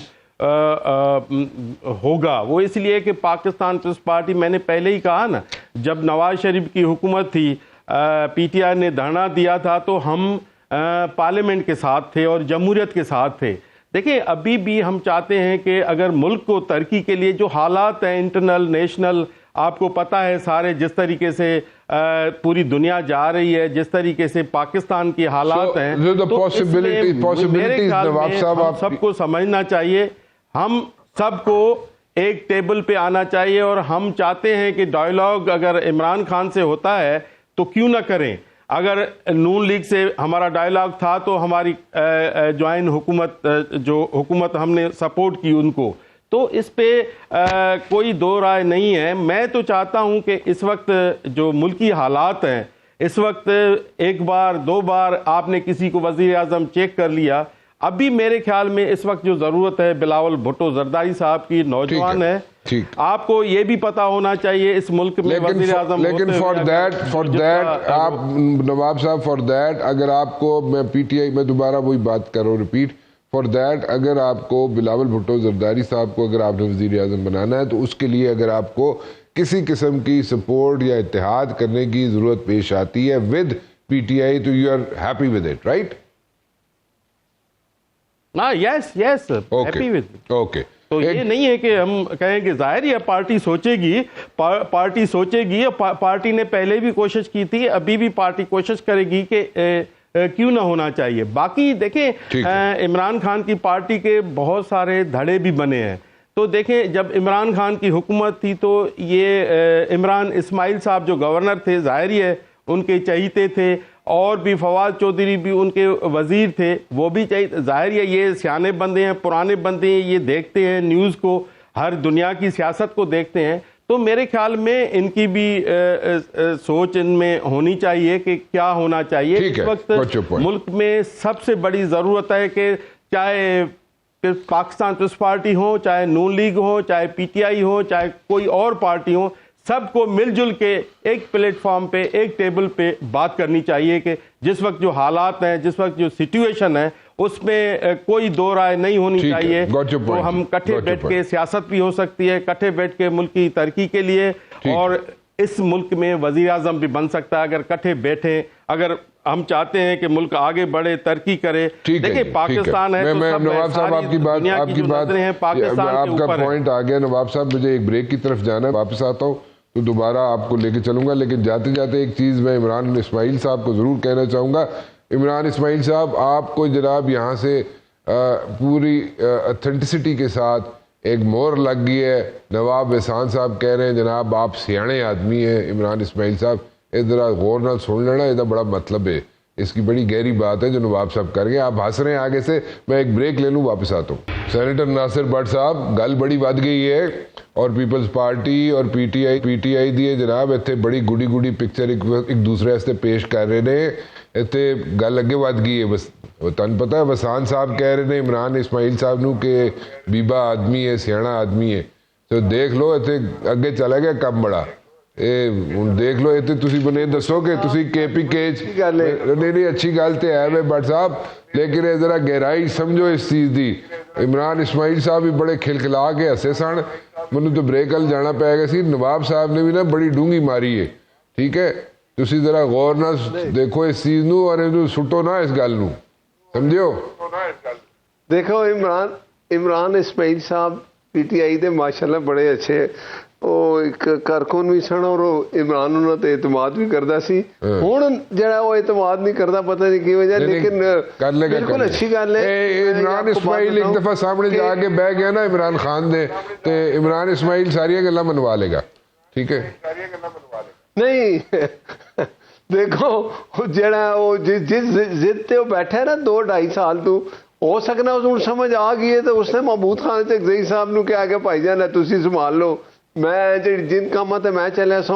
ہوگا. وہ اس لیے کہ پاکستان پیپلز پارٹی, میں نے پہلے ہی کہا نا, جب نواز شریف کی حکومت تھی, پی ٹی آئی نے دھرنا دیا تھا تو ہم پارلیمنٹ کے ساتھ تھے اور جمہوریت کے ساتھ تھے. دیکھیں ابھی بھی ہم چاہتے ہیں کہ اگر ملک کو ترقی کے لیے جو حالات ہیں انٹرنل نیشنل, آپ کو پتہ ہے سارے جس طریقے سے پوری دنیا جا رہی ہے, جس طریقے سے پاکستان کی حالات ہیں, تو اس میں میرے خیال میں ہم سب کو سمجھنا چاہیے, ہم سب کو ایک ٹیبل پہ آنا چاہیے. اور ہم چاہتے ہیں کہ ڈائیلاگ اگر عمران خان سے ہوتا ہے تو کیوں نہ کریں. اگر نون لیگ سے ہمارا ڈائیلاگ تھا تو ہماری جوائن حکومت, جو حکومت ہم نے سپورٹ کی ان کو, تو اس پہ کوئی دو رائے نہیں ہے. میں تو چاہتا ہوں کہ اس وقت جو ملکی حالات ہیں, اس وقت ایک بار دو بار آپ نے کسی کو وزیر اعظم چیک کر لیا, ابھی میرے خیال میں اس وقت جو ضرورت ہے بلاول بھٹو زرداری صاحب کی, نوجوان ہے, آپ کو یہ بھی پتا ہونا چاہیے اس ملک میں وزیر اعظم. لیکن فار دیٹ آپ نواب صاحب, فار دیٹ اگر آپ کو, میں پی ٹی آئی میں دوبارہ وہی بات کر رہا ہوں ریپیٹ, فار دیٹ اگر آپ کو بلاول بھٹو زرداری صاحب کو اگر آپ نے وزیر اعظم بنانا ہے تو اس کے لیے اگر آپ کو کسی قسم کی سپورٹ یا اتحاد کرنے کی ضرورت پیش آتی ہے ود پی ٹی آئی, تو you are happy with it, right? Yes happy with. Okay, تو یہ نہیں ہے کہ ہم کہیں کہ ظاہر ہے پارٹی سوچے گی, پارٹی نے پہلے بھی کوشش کی تھی, ابھی بھی پارٹی کوشش کرے گی کہ کیوں نہ ہونا چاہیے. باقی دیکھیں عمران خان کی پارٹی کے بہت سارے دھڑے بھی بنے ہیں, تو دیکھیں جب عمران خان کی حکومت تھی تو یہ عمران اسماعیل صاحب جو گورنر تھے, ظاہر ہے ان کے چہیتے تھے, اور بھی فواد چودھری بھی ان کے وزیر تھے, وہ بھی چاہیے. ظاہر ہے یہ سیانے بندے ہیں, پرانے بندے ہیں, یہ دیکھتے ہیں نیوز کو, ہر دنیا کی سیاست کو دیکھتے ہیں. تو میرے خیال میں ان کی بھی سوچ ان میں ہونی چاہیے کہ کیا ہونا چاہیے. اس وقت ملک میں سب سے بڑی ضرورت ہے کہ چاہے پاکستان پیپلز پارٹی ہو, چاہے نون لیگ ہو, چاہے پی ٹی آئی ہو, چاہے کوئی اور پارٹی ہو, سب کو مل جل کے ایک پلیٹ فارم پہ, ایک ٹیبل پہ بات کرنی چاہیے کہ جس وقت جو حالات ہیں, جس وقت جو سچویشن ہے, اس میں کوئی دو رائے نہیں ہونی چاہیے. تو ہم کٹھے بیٹھ کے, سیاست بھی ہو سکتی ہے کٹھے بیٹھ کے ملک کی ترقی کے لیے, اور اس ملک میں وزیر اعظم بھی بن سکتا ہے اگر کٹھے بیٹھیں. اگر ہم چاہتے ہیں کہ ملک آگے بڑھے, ترقی کرے, دیکھیں پاکستان ہے تو سب نواب صاحب آپ کی بات, پاکستان آپ کا پوائنٹ آ گیا. نواب صاحب مجھے ایک بریک کی طرف جانا ہے, واپس آتا ہوں تو دوبارہ آپ کو لے کے چلوں گا. لیکن جاتے جاتے ایک چیز میں عمران اسماعیل صاحب کو ضرور کہنا چاہوں گا. عمران اسماعیل صاحب, آپ کو جناب یہاں سے پوری اتھینٹسٹی کے ساتھ ایک مور لگ گئی ہے. نواب احسان صاحب کہہ رہے ہیں جناب آپ سیانے آدمی ہیں. عمران اسماعیل صاحب ذرا غور نہ سن لینا, یہ بڑا مطلب ہے, اس کی بڑی گہری بات ہے جو نواب صاحب کر گئے. آپ ہنس رہے ہیں آگے سے, میں ایک بریک لے لوں, واپس آتا ہوں. سینیٹر ناصر بٹ صاحب, گل بڑی ود گئی ہے اور پیپلز پارٹی اور پی ٹی آئی دی جناب اتنے بڑی گڈی پکچر ایک دوسرے سے پیش کر رہے ہیں. اتنے گل اگے ود گئی ہے. بس تن پتہ ہے وسان صاحب کہہ رہے ہیں عمران اسماعیل صاحب نو کہ بیبا آدمی ہے, سیانا آدمی ہے, تو دیکھ لو اتنے اگے چلا گیا کم بڑا. دیکھ لو اتنے تسی بنے دسو کہ تسی کے پی کیچ نہیں اچھی گل تو ہے میں بٹ صاحب, لیکن ذرا گہرائی سمجھو اس چیز دی. عمران اسماعیل صاحب بھی بڑے کھلکھلا کے ہسے سن, مجھے تو بریک ال جانا پائے گا سی. نواب صاحب نے بھی نا بڑی ڈونگی ماری ہے, ٹھیک ہے, تسی ذرا غور نہ دیکھو اس چیز نو اور سٹو نہ اس گل نو, سمجھو. دیکھو عمران اسماعیل صاحب پی ٹی آئی دے ماشاءاللہ بڑے اچھے ਉਹ ਇੱਕ ਕਾਰਕੁਨ ਵੀ ਸਨ ਔਰ ਉਹ ਇਮਰਾਨ ਉਹਨਾਂ ਤੇ ਇਤਮਾਦ ਵੀ ਕਰਦਾ ਸੀ। ਹੁਣ ਜਿਹੜਾ ਉਹ ਇਤਮਾਦ ਨਹੀਂ ਕਰਦਾ, ਪਤਾ ਨਹੀਂ ਕੀ ਵਜ੍ਹਾ, ਲੇਕਿਨ ਬਿਲਕੁਲ ਅੱਛੀ ਗੱਲ ਹੈ। ਇਮਰਾਨ ਇਸਮਾਈਲ ਇੱਕ ਦਫਾ ਸਾਹਮਣੇ ਜਾ ਕੇ ਬਹਿ ਗਿਆ ਨਾ ਇਮਰਾਨ ਖਾਨ ਦੇ, ਤੇ ਇਮਰਾਨ ਇਸਮਾਈਲ ਸਾਰੀਆਂ ਗੱਲਾਂ ਮਨਵਾ ਲੇਗਾ, ਠੀਕ ਹੈ। ਨਹੀਂ ਦੇਖੋ ਜਿਹੜਾ ਉਹ ਜਿਸ ਜ਼ਿੱਦ ਤੇ ਉਹ ਬੈਠਾ ਨਾ 2-2.5 ਸਾਲ ਤੋਂ, ਹੋ ਸਕਦਾ ਉਸ ਨੂੰ ਸਮਝ ਆ ਗਈ ਹੈ ਤੇ ਉਸਨੇ ਮਹਿਮੂਦ ਖਾਨ ਤੇ ਜ਼ਈ ਸਾਹਿਬ ਨੂੰ ਕਿਹਾ ਕਿ ਭਾਈ ਜਾਨ ਤੁਸੀਂ ਸੰਭਾਲ ਲਓ, ਮੈਂ ਜਿਹੜੀ ਜਿਨ ਕੰਮਾਂ ਤੇ ਮੈਂ ਚੱਲਿਆ ਸਾਂ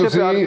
ਤੁਸੀਂ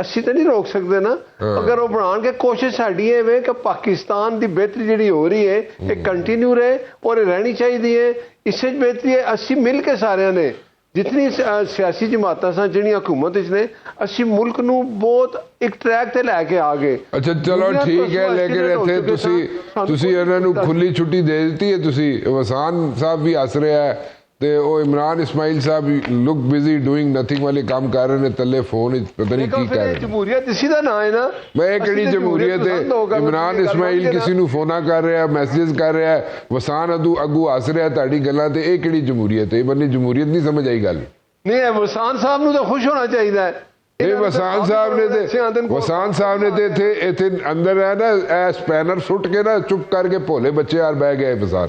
ਅਸੀਂ ਤਾਂ ਨਹੀਂ ਰੋਕ ਸਕਦੇ ਨਾ। ਅਗਰ ਉਹ ਬਣਾਉਣ ਕੇ ਕੋਸ਼ਿਸ਼ ਸਾਡੀ ਇਹ ਵੇ ਕਿ ਪਾਕਿਸਤਾਨ ਦੀ ਬਿਹਤਰੀ ਜਿਹੜੀ ਹੋ ਰਹੀ ਹੈ ਇਹ ਕੰਟੀਨਿਊ ਰਹੇ ਔਰ ਇਹ ਰਹਿਣੀ ਚਾਹੀਦੀ ਹੈ। ਇਸ ਵਿੱਚ ਬਿਹਤਰੀ ਹੈ ਅਸੀਂ ਮਿਲ ਕੇ ਸਾਰਿਆਂ ਨੇ ਜਿਤਨੀ ਸਿਆਸੀ ਜਮਾਤਾਂ ਸਨ ਜਿਹੜੀਆਂ ਹਕੂਮਤ ਵਿੱਚ ਨੇ, ਅਸੀਂ ਮੁਲਕ ਨੂੰ ਬਹੁਤ ਇੱਕ ਟਰੈਕ ਤੇ ਲੈ ਕੇ ਆ ਗਏ। ਅੱਛਾ ਚਲੋ ਠੀਕ ਹੈ, ਲੇਕਿਨ ਇੱਥੇ ਤੁਸੀਂ ਇਹਨਾਂ ਨੂੰ ਖੁੱਲੀ ਛੁੱਟੀ ਦੇ ਦਿੱਤੀ ਹੈ। ਤੁਸੀਂ ਵਸਾਨ ਸਾਹਿਬ ਵੀ ਹੱਸ ਰਿਹਾ ਹੈ ਤੇ ਉਹ ਇਮਰਾਨ ਇਸਮਾਈਲ ਸਾਹਿਬ ਲੁੱਕ ਬਿਜ਼ੀ ਡੂਇੰਗ ਨਥਿੰਗ ਵਾਲੇ ਕੰਮ ਕਰ ਰਹੇ ਨੇ ਥੱਲੇ ਫੋਨ ਵਿੱਚ, ਪਤਾ ਨਹੀਂ ਕੀ ਕਰ ਰਹੇ ਨੇ। ਜਮਹੂਰੀਅਤ ਇਸੀ ਦਾ ਨਾਂ ਹੈ ਨਾ। ਮੈਂ ਕਿਹੜੀ ਜਮਹੂਰੀਅਤ ਹੈ? ਇਮਰਾਨ ਇਸਮਾਈਲ ਕਿਸੇ ਨੂੰ ਫੋਨਾ ਕਰ ਰਿਹਾ, ਮੈਸੇਜ ਕਰ ਰਿਹਾ, ਵਸਾਨ ਅੱਗੂ ਹੱਸ ਰਿਹਾ ਤੁਹਾਡੀ ਗੱਲਾਂ ਤੇ, ਇਹ ਕਿਹੜੀ ਜਮਹੂਰੀਅਤ ਹੈ? ਮੈਨੂੰ ਜਮਹੂਰੀਅਤ ਨਹੀਂ ਸਮਝ ਆਈ ਗੱਲ। ਨਹੀਂ ਵਸਾਨ ਸਾਹਿਬ ਨੂੰ ਤਾਂ ਖੁਸ਼ ਹੋਣਾ ਚਾਹੀਦਾ ਹੈ। ਇਹ ਵਸਾਨ ਸਾਹਿਬ ਨੇ ਤੇ ਇੱਥੇ ਅੰਦਰ ਹੈ ਨਾ ਇਹ ਸਪੈਨਰ ਸੁੱਟ ਕੇ ਨਾ ਚੁੱਪ ਕਰਕੇ ਭੋਲੇ ਬੱਚੇ ਯਾਰ ਬਹਿ ਗਏ ਵਸਾਨ।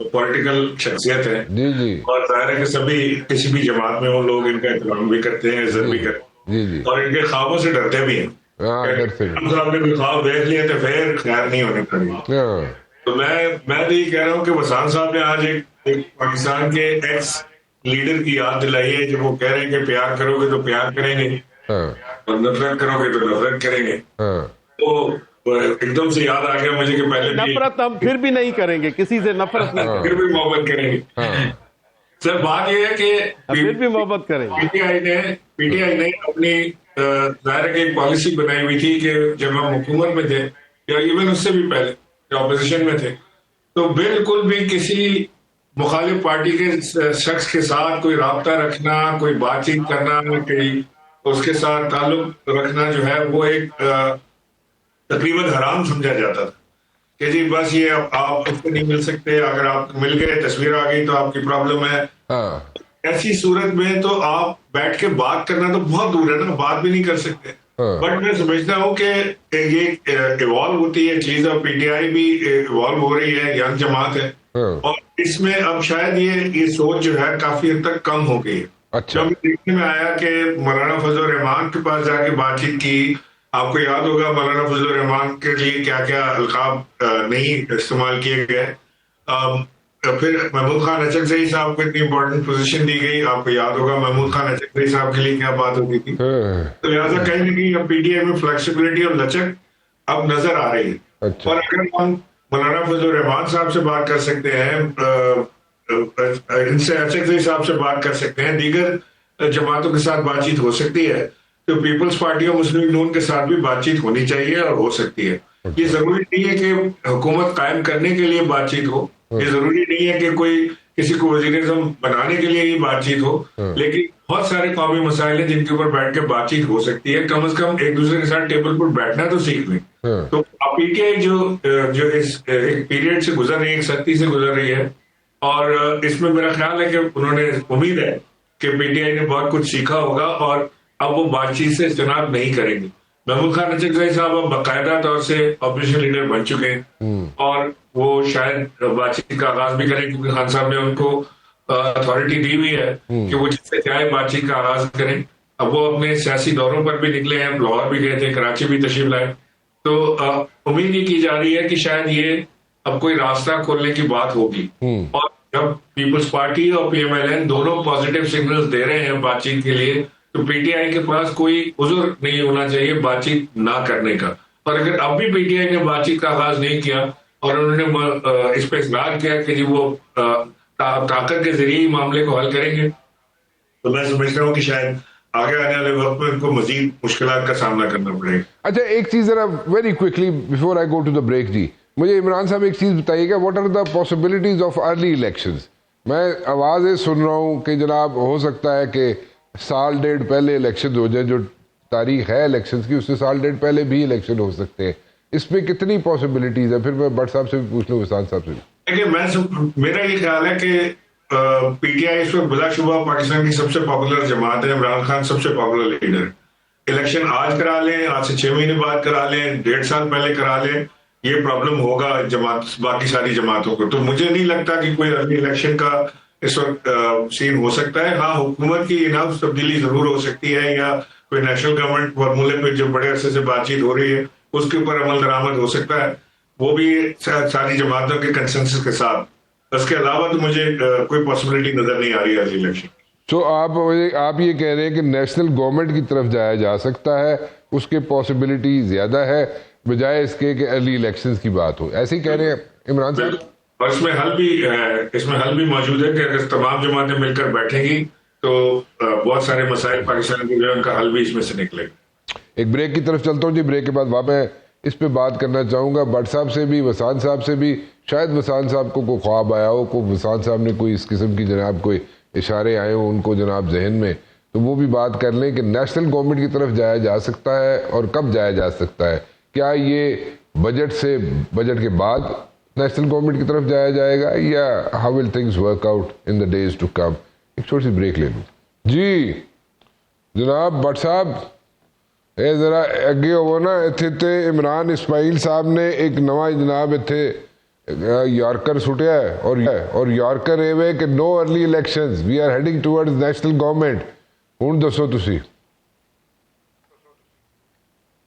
پولیٹیکل شخصیت ہے جی جی اور ظاہر ہے کہ سبھی کسی بھی جماعت میں وہ لوگ ان کا احترام بھی کرتے ہیں، عزت بھی کرتے ہیں جی جی اور ان کے خوابوں سے ڈرتے بھی ہیں. ہاں ڈرتے ہیں. ہم صاحب نے کوئی خواب دیکھ لیے تو پھر خیر نہیں ہونے پڑی. ہاں تو میں تو یہ کہہ رہا ہوں کہ وسان صاحب نے آج ایک پاکستان کے ایکس لیڈر کی یاد دلائی ہے جب وہ کہہ رہے ہیں کہ پیار کرو گے تو پیار کریں گے ہاں اور نفرت کرو گے تو نفرت کریں گے. ہاں تو ایک دم سے یاد آ گیا مجھے کہ پہلے بھی نفرت ہم پھر بھی نہیں کریں گے، کسی سے نفرت نہیں کریں پھر بھی محبت کریں گے. ہاں سر بات یہ ہے کہ پھر بھی محبت کریں گے. پی ٹی آئی نے اپنی ظاہر کی ایک پالیسی بنائی ہوئی تھی کہ جب ہم حکومت میں تھے یا ایون اس سے بھی پہلے جو اپوزیشن میں تھے تو بالکل بھی کسی مخالف پارٹی کے شخص کے ساتھ کوئی رابطہ رکھنا، کوئی بات چیت کرنا، کوئی اس کے ساتھ تعلق رکھنا جو ہے وہ ایک تقریباً حرام سمجھا جاتا تھا کہ جی بس یہ آپ اس کو نہیں مل سکتے، اگر آپ مل گئے تصویر آ گئی تو آپ کی پرابلم ہے. ہاں ایسی صورت میں تو آپ بیٹھ کے بات کرنا تو بہت دور ہے نا، بات بھی نہیں کر سکتے. بٹ میں سمجھتا ہوں کہ یہ ایوالو ہوتی ہے چیز اور پی ٹی آئی بھی ایوالو ہو رہی ہے، ینگ جماعت ہے اور اس میں اب شاید یہ سوچ جو ہے کافی حد تک کم ہو گئی ہے. اچھا جب دیکھنے میں آیا کہ مولانا فضل الرحمان کے پاس جا کے بات چیت کی، آپ کو یاد ہوگا مولانا فضل الرحمان کے لیے کیا کیا القاب نہیں استعمال کیے گئے. پھر محمود خان اچکزئی صاحب کو اتنی امپورٹنٹ پوزیشن دی گئی، آپ کو یاد ہوگا محمود خان اچکزئی صاحب کے لیے کیا بات ہوتی تھی. تو لہٰذا کہیں نہ کہیں اب پی ٹی آئی میں فلیکسیبلٹی اور لچک اب نظر آ رہی ہے. اور اگر ہم مولانا فضل الرحمان صاحب سے بات کر سکتے ہیں، ان سے اچکزئی صاحب سے بات کر سکتے ہیں، دیگر جماعتوں کے ساتھ بات چیت ہو سکتی ہے، تو پیپلز پارٹی اور مسلم لیگ نون کے ساتھ بھی بات چیت ہونی چاہیے اور ہو سکتی ہے. یہ ضروری نہیں ہے کہ حکومت قائم کرنے کے لیے بات چیت ہو، یہ ضروری نہیں ہے کہ کوئی کسی کو وزیر اعظم بنانے کے لیے ہی بات چیت ہو، لیکن بہت سارے قومی مسائل ہیں جن کے اوپر بیٹھ کے بات چیت ہو سکتی ہے. کم از کم ایک دوسرے کے ساتھ ٹیبل پر بیٹھنا تو سیکھ لیں. تو پی ٹی آئی جو اس ایک پیریڈ سے گزر رہی ہے، ایک سختی سے گزر رہی ہے اور اس میں میرا خیال ہے کہ انہوں نے امید ہے کہ پی ٹی آئی نے بہت کچھ سیکھا ہوگا اور اب وہ بات چیت سے اجتناب نہیں کریں گے. محمود خان اچکزئی صاحب اب باقاعدہ طور سے اپوزیشن لیڈر بن چکے ہیں اور وہ شاید بات چیت کا آغاز بھی کریں کیونکہ خان صاحب نے ان کو اتھارٹی دی ہوئی ہے کہ وہ جس سے چاہے بات چیت کا آغاز کریں. اب وہ اپنے سیاسی دوروں پر بھی نکلے ہیں، لاہور بھی گئے تھے، کراچی بھی تشریف لائے. تو امید یہ کی جا رہی ہے کہ شاید یہ اب کوئی راستہ کھولنے کی بات ہوگی. اور جب پیپلز پارٹی اور پی ایم ایل این دونوں پازیٹیو سگنلز دے رہے ہیں بات چیت کے لیے تو پی ٹی آئی کے پاس کوئی عذر نہیں ہونا چاہیے بات چیت نہ کرنے کا. اور اگر اب بھی پی ٹی آئی نے بات چیت کا آغاز نہیں کیا اور انہوں نے اس پہ اصرار کیا کہ وہ طاقت کے ذریعے ہی معاملے کو حل کریں گے تو میں سمجھتا ہوں کہ شاید آگے آنے والے وقت میں ان کو مزید مشکلات کا سامنا کرنا پڑے گا. اچھا ایک چیز ذرا very quickly before I go to the break, جی مجھے عمران صاحب ایک چیز بتائیے گا، what are the possibilities of early elections? میں آوازیں سن رہا ہوں کہ جناب ہو سکتا ہے کہ سال ڈیڑھ پہلے الیکشن ہو جائے، جو تاریخ ہے الیکشنز کی اس سے سال ڈیڑھ پہلے بھی الیکشن ہو سکتے ہیں. اس پہ کتنی پاسبلٹیز ہیں؟ پھر میں بٹ صاحب سے بھی پوچھ لوں، وسان صاحب سے بھی. دیکھیے میرا یہ خیال ہے کہ پی ٹی آئی اس وقت بلا شبہ پاکستان کی سب سے پاپولر جماعت ہے. عمران خان سب سے پاپولر لیڈر. الیکشن آج کرا لیں، آج سے 6 مہینے بعد کرا لیں، 1.5 سال پہلے کرا لیں، یہ پرابلم ہوگا باقی ساری جماعتوں کو. تو مجھے نہیں لگتا کہ کوئی ارلی الیکشن کا اس وقت سین ہو سکتا ہے. ہاں حکومت کی اناف تبدیلی ضرور ہو سکتی ہے یا کوئی نیشنل گورنمنٹ فارمولے پہ جو بڑے عرصے سے بات چیت ہو رہی ہے اس کے اوپر عمل درآمد ہو سکتا ہے، وہ بھی ساری جماعتوں کے کنسنسس کے ساتھ. اس کے علاوہ تو مجھے کوئی پاسبلٹی نظر نہیں آ رہی ہے ارلی الیکشن. تو آپ یہ کہہ رہے ہیں کہ نیشنل گورنمنٹ کی طرف جایا جا سکتا ہے، اس کے پاسبلٹی زیادہ ہے بجائے اس کے کہ ارلی الیکشنز کی بات ہو، ایسے ہی کہہ رہے ہیں عمران صاحب؟ اور اس میں حل بھی موجود ہے کہ اگر تمام جماعتیں مل کر بیٹھیں گی تو بہت سارے مسائل پاکستان کے جو ان کا حل بھی اس میں سے نکلے گا. ایک بریک کی طرف چلتا ہوں جی، بریک کے بعد واپس اس پہ بات کرنا چاہوں گا بٹ صاحب سے بھی، وسان صاحب سے بھی. شاید وسان صاحب کو کوئی خواب آیا ہو، کو وسان صاحب نے کوئی اس قسم کی جناب کوئی اشارے آئے ہوں ان کو جناب ذہن میں، تو وہ بھی بات کر لیں کہ نیشنل گورنمنٹ کی طرف جایا جا سکتا ہے اور کب جایا جا سکتا ہے. کیا یہ بجٹ کے بعد نیشنل گورنمنٹ کی طرف جایا جائے گا یا how will things work out in the days to come? ایک چھوٹی سی بریک لے لوں. جی جناب بٹ صاحب اے ذرا اگے ہو نا، اتنے تے عمران اسماعیل صاحب نے ایک نواں جناب اتنے یارکر سٹیا ہے اور یارکر اے وے کہ no early elections we are heading towards national government. ہن دسو تسی.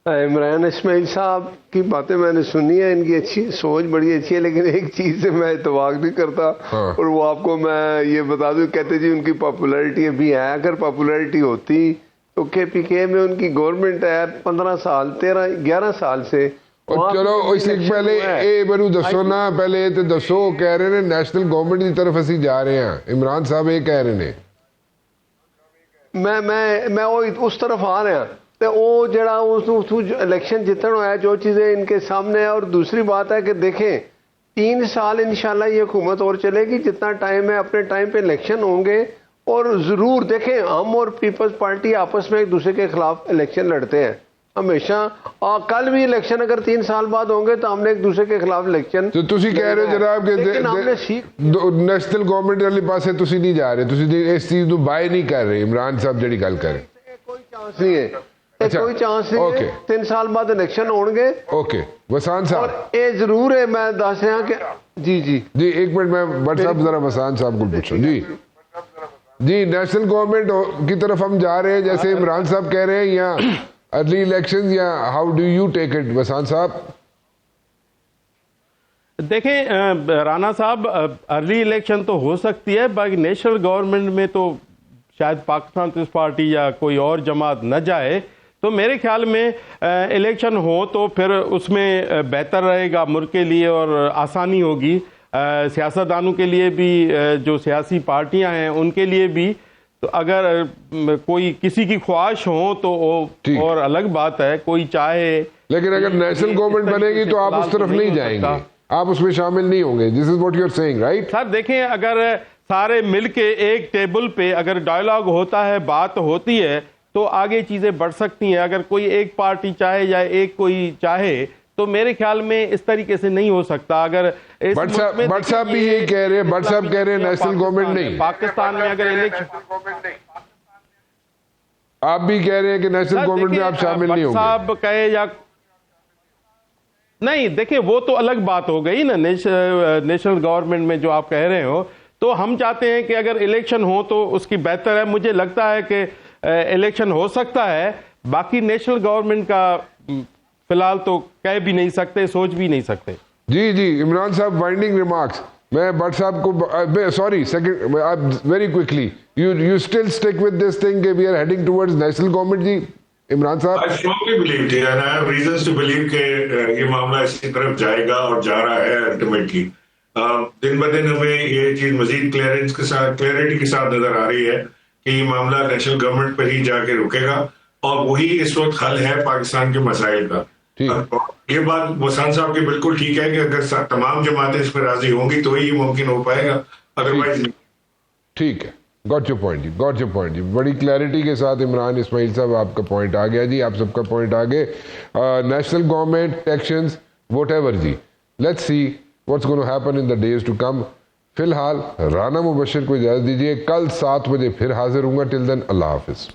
عمران اسماعیل صاحب کی باتیں میں نے سنی ہے، ان کی اچھی سوچ بڑی اچھی ہے، لیکن ایک چیز سے میں اتفاق نہیں کرتا اور وہ آپ کو میں یہ بتا دوں، کہتے جی ان کی پاپولیرٹی ابھی ہے. اگر پاپولیرٹی ہوتی تو کے پی کے میں ان کی گورنمنٹ ہے 15 سال 11 سال سے. چلو اس سے پہلے اے بنو دسو نا، پہلے تے دسو. کہہ رہے ہیں نیشنل گورنمنٹ کی طرف اسی جا رہے ہیں. عمران صاحب یہ کہہ رہے ہیں میں وہ اس طرف آ رہا ہوں. وہ جڑا الیکشن جتنا ہے، جو چیزیں ان کے سامنے ہے. اور دوسری بات ہے کہ دیکھیں 3 سال انشاءاللہ یہ حکومت اور چلے گی، جتنا ٹائم ہے اپنے ٹائم پہ الیکشن ہوں گے. اور ضرور دیکھیں ہم اور پیپلز پارٹی آپس میں ایک دوسرے کے خلاف الیکشن لڑتے ہیں ہمیشہ. کل بھی الیکشن اگر 3 سال بعد ہوں گے تو ہم نے ایک دوسرے کے خلاف الیکشن. تو تسی کہہ رہے ہو جناب کہ نیشنل گورنمنٹ والے پاسے تسی نہیں جا رہے، تسی اس چیز نو بائی نہیں کر رہے. عمران صاحب جڑی گل کر رہے کوئی چانس نہیں ہے، کوئی چانس نہیں ہے. 3 سال بعد الیکشن ہون گے. اوکے وسان صاحب، اور یہ ضرور ہے میں دس رہا کہ جی ایک منٹ میں بٹ صاحب ذرا وسان صاحب کو پوچھو. جی نیشنل گورنمنٹ کی طرف ہم جا رہے ہیں جیسے عمران صاحب کہہ رہے ہیں، یا ارلی الیکشن، یا how do you take it وسان صاحب؟ دیکھیں رانا صاحب، ارلی الیکشن تو ہو سکتی ہے، باقی نیشنل گورنمنٹ میں تو شاید پاکستان پیپلز پارٹی یا کوئی اور جماعت نہ جائے. تو میرے خیال میں الیکشن ہو تو پھر اس میں بہتر رہے گا ملک کے لیے اور آسانی ہوگی سیاستدانوں کے لیے بھی، جو سیاسی پارٹیاں ہیں ان کے لیے بھی. تو اگر کوئی کسی کی خواہش ہو تو اور الگ بات ہے، کوئی چاہے. لیکن اگر نیشنل گورنمنٹ بنے گی تو آپ اس طرف نہیں جائیں گے، آپ اس میں شامل نہیں ہوں گے. This is what you are seeing, right? Sir دیکھیں، اگر سارے مل کے ایک ٹیبل پہ اگر ڈائیلاگ ہوتا ہے، بات ہوتی ہے، تو آگے چیزیں بڑھ سکتی ہیں. اگر کوئی ایک پارٹی چاہے یا ایک کوئی چاہے تو میرے خیال میں اس طریقے سے نہیں ہو سکتا. اگر بٹ صاحب بھی یہی کہہ رہے ہیں، بٹ صاحب کہہ رہے ہیں نیشنل گورنمنٹ نہیں. پاکستان میں اگر الیکشن، آپ بھی کہہ رہے ہیں کہ نیشنل گورنمنٹ میں آپ شامل نہیں ہوں گے. صاحب کہے یا نہیں، دیکھیں وہ تو الگ بات ہو گئی نا. نیشنل گورنمنٹ میں جو آپ کہہ رہے ہو، تو ہم چاہتے ہیں کہ اگر الیکشن ہو تو اس کی بہتر ہے. مجھے لگتا ہے کہ الیکشن ہو سکتا ہے. باقی نیشنل گورنمنٹ کا فی الحال تو کہہ بھی نہیں سکتے، سوچ بھی نہیں سکتے. جی عمران صاحب، وائنڈنگ ریمارکس. میں بٹ صاحب کو sorry second very quickly, you still stick with this thing کہ we are heading towards national government. جی عمران صاحب، I strongly believe and I have reasons to believe کہ یہ معاملہ اسی طرف جائے گا اور جا رہا ہے الٹیمیٹلی. دن بدن ہمیں یہ چیز مزید کلیئرٹی کے ساتھ نظر آ رہی ہے کہ یہ معاملہ نیشنل گورنمنٹ پر ہی جا کے رکے گا، اور وہی اس وقت حل ہے پاکستان کے مسائل کا. یہ بات وسان صاحب کی بالکل ٹھیک ہے کہ اگر تمام جماعتیں اس پہ راضی ہوں گی تو ہی ممکن ہو پائے گا، ادروائز. ٹھیک ہے، گاٹ یور پوائنٹ جی، گاٹ یور پوائنٹ جی. بڑی کلیئرٹی کے ساتھ عمران اسماعیل صاحب آپ کا پوائنٹ آ گیا جی، آپ سب کا پوائنٹ آ گئے. نیشنل گورنمنٹ ایکشنز واٹ ایور جی، let's see what's gonna happen in the days to come. فی الحال رانا مبشر کو اجازت دیجیے، کل 7 بجے پھر حاضر ہوں گا. ٹل دین اللہ حافظ.